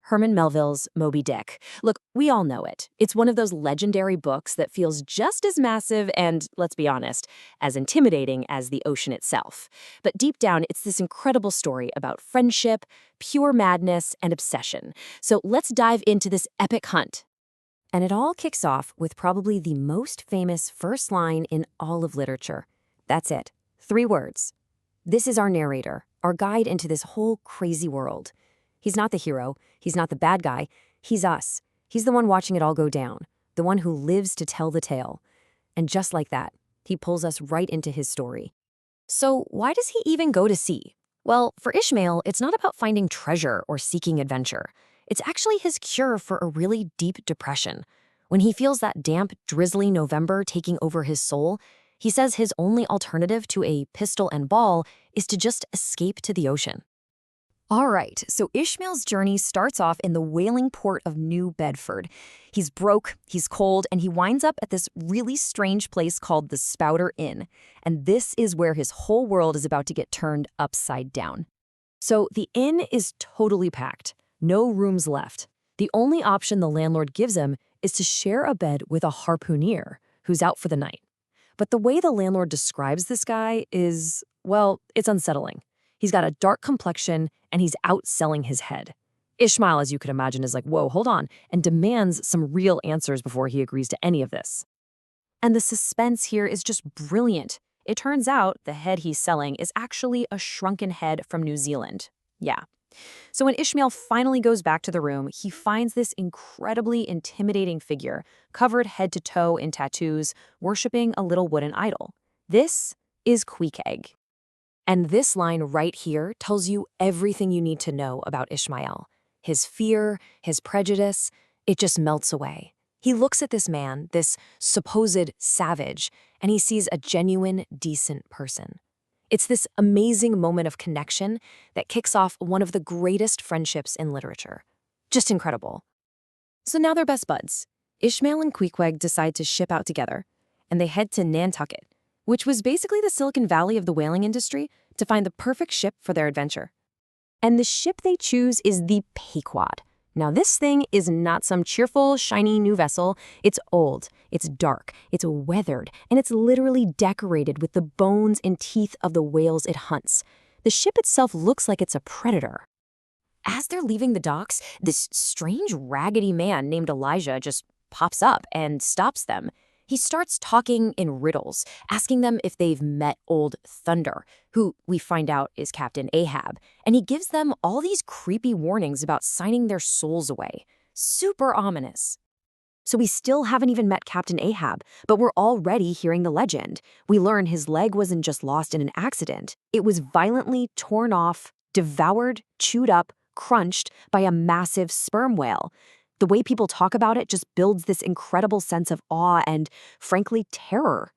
Herman Melville's Moby Dick. Look, we all know it. It's one of those legendary books that feels just as massive and, let's be honest, as intimidating as the ocean itself. But deep down, it's this incredible story about friendship, pure madness, and obsession. So let's dive into this epic hunt. And it all kicks off with probably the most famous first line in all of literature. That's it. 3 words. This is our narrator, our guide into this whole crazy world. He's not the hero. He's not the bad guy. He's us. He's the one watching it all go down, the one who lives to tell the tale. And just like that, he pulls us right into his story. So why does he even go to sea? Well, for Ishmael, it's not about finding treasure or seeking adventure. It's actually his cure for a really deep depression. When he feels that damp, drizzly November taking over his soul, he says his only alternative to a pistol and ball is to just escape to the ocean. All right, so Ishmael's journey starts off in the whaling port of New Bedford. He's broke, he's cold, and he winds up at this really strange place called the Spouter Inn. And this is where his whole world is about to get turned upside down. So the inn is totally packed, no rooms left. The only option the landlord gives him is to share a bed with a harpooner who's out for the night. But the way the landlord describes this guy is, well, it's unsettling. He's got a dark complexion, and he's outselling his head. Ishmael, as you could imagine, is like, whoa, hold on, and demands some real answers before he agrees to any of this. And the suspense here is just brilliant. It turns out the head he's selling is actually a shrunken head from New Zealand. Yeah. So when Ishmael finally goes back to the room, he finds this incredibly intimidating figure, covered head to toe in tattoos, worshipping a little wooden idol. This is Pequod. And this line right here tells you everything you need to know about Ishmael. His fear, his prejudice, it just melts away. He looks at this man, this supposed savage, and he sees a genuine, decent person. It's this amazing moment of connection that kicks off one of the greatest friendships in literature. Just incredible. So now they're best buds. Ishmael and Pequod decide to ship out together, and they head to Nantucket, which was basically the Silicon Valley of the whaling industry, to find the perfect ship for their adventure. And the ship they choose is the Pequod. Now, this thing is not some cheerful, shiny new vessel. It's old, it's dark, it's weathered, and it's literally decorated with the bones and teeth of the whales it hunts. The ship itself looks like it's a predator. As they're leaving the docks, this strange, raggedy man named Elijah just pops up and stops them. He starts talking in riddles, asking them if they've met Old Thunder, who we find out is Captain Ahab, and he gives them all these creepy warnings about signing their souls away. Super ominous. So we still haven't even met Captain Ahab, but we're already hearing the legend. We learn his leg wasn't just lost in an accident. It was violently torn off, devoured, chewed up, crunched by a massive sperm whale. The way people talk about it just builds this incredible sense of awe and, frankly, terror.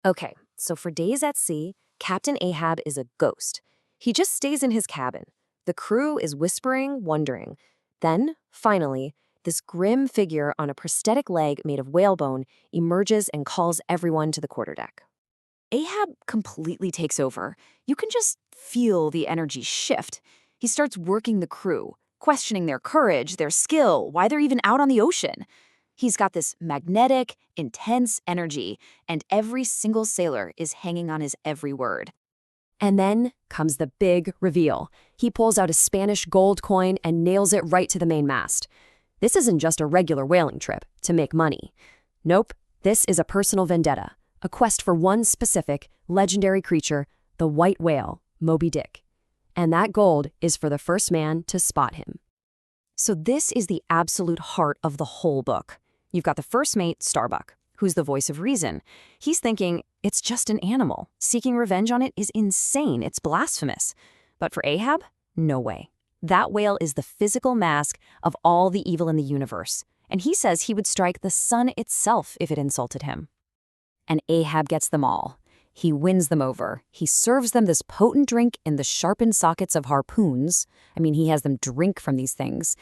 Okay, so for days at sea, Captain Ahab is a ghost. He just stays in his cabin. The crew is whispering, wondering. Then, finally, this grim figure on a prosthetic leg made of whalebone emerges and calls everyone to the quarterdeck. Ahab completely takes over. You can just feel the energy shift. He starts working the crew, questioning their courage, their skill, why they're even out on the ocean. He's got this magnetic, intense energy, and every single sailor is hanging on his every word. And then comes the big reveal. He pulls out a Spanish gold coin and nails it right to the main mast. This isn't just a regular whaling trip to make money. Nope, this is a personal vendetta, a quest for one specific, legendary creature, the white whale, Moby Dick. And that gold is for the first man to spot him. So this is the absolute heart of the whole book. You've got the first mate, Starbuck, who's the voice of reason. He's thinking, it's just an animal. Seeking revenge on it is insane. It's blasphemous. But for Ahab, no way. That whale is the physical mask of all the evil in the universe. And he says he would strike the sun itself if it insulted him. And Ahab gets them all. He wins them over. He serves them this potent drink in the sharpened sockets of harpoons. I mean, he has them drink from these things.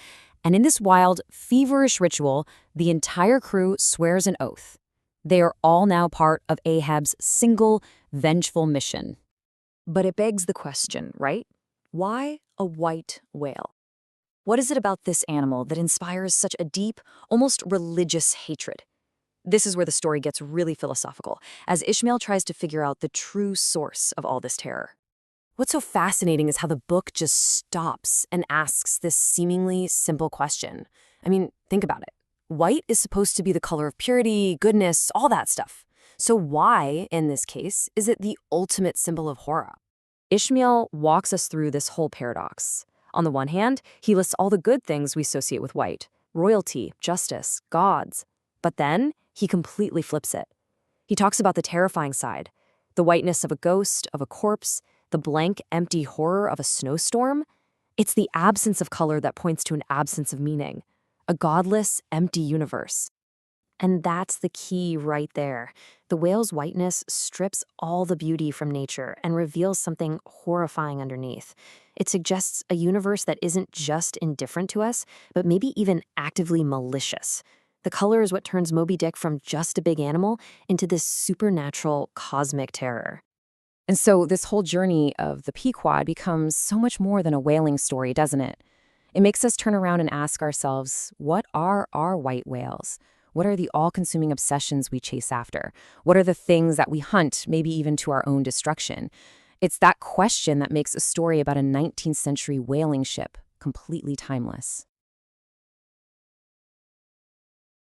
And in this wild, feverish ritual, the entire crew swears an oath. They are all now part of Ahab's single, vengeful mission. But it begs the question, right? Why a white whale? What is it about this animal that inspires such a deep, almost religious hatred? This is where the story gets really philosophical, as Ishmael tries to figure out the true source of all this terror. What's so fascinating is how the book just stops and asks this seemingly simple question. I mean, think about it. White is supposed to be the color of purity, goodness, all that stuff. So why, in this case, is it the ultimate symbol of horror? Ishmael walks us through this whole paradox. On the one hand, he lists all the good things we associate with white: royalty, justice, gods. But then, he completely flips it. He talks about the terrifying side, the whiteness of a ghost, of a corpse, the blank, empty horror of a snowstorm. It's the absence of color that points to an absence of meaning, a godless, empty universe. And that's the key right there. The whale's whiteness strips all the beauty from nature and reveals something horrifying underneath. It suggests a universe that isn't just indifferent to us, but maybe even actively malicious. The color is what turns Moby Dick from just a big animal into this supernatural, cosmic terror. And so this whole journey of the Pequod becomes so much more than a whaling story, doesn't it? It makes us turn around and ask ourselves, what are our white whales? What are the all-consuming obsessions we chase after? What are the things that we hunt, maybe even to our own destruction? It's that question that makes a story about a 19th century whaling ship completely timeless.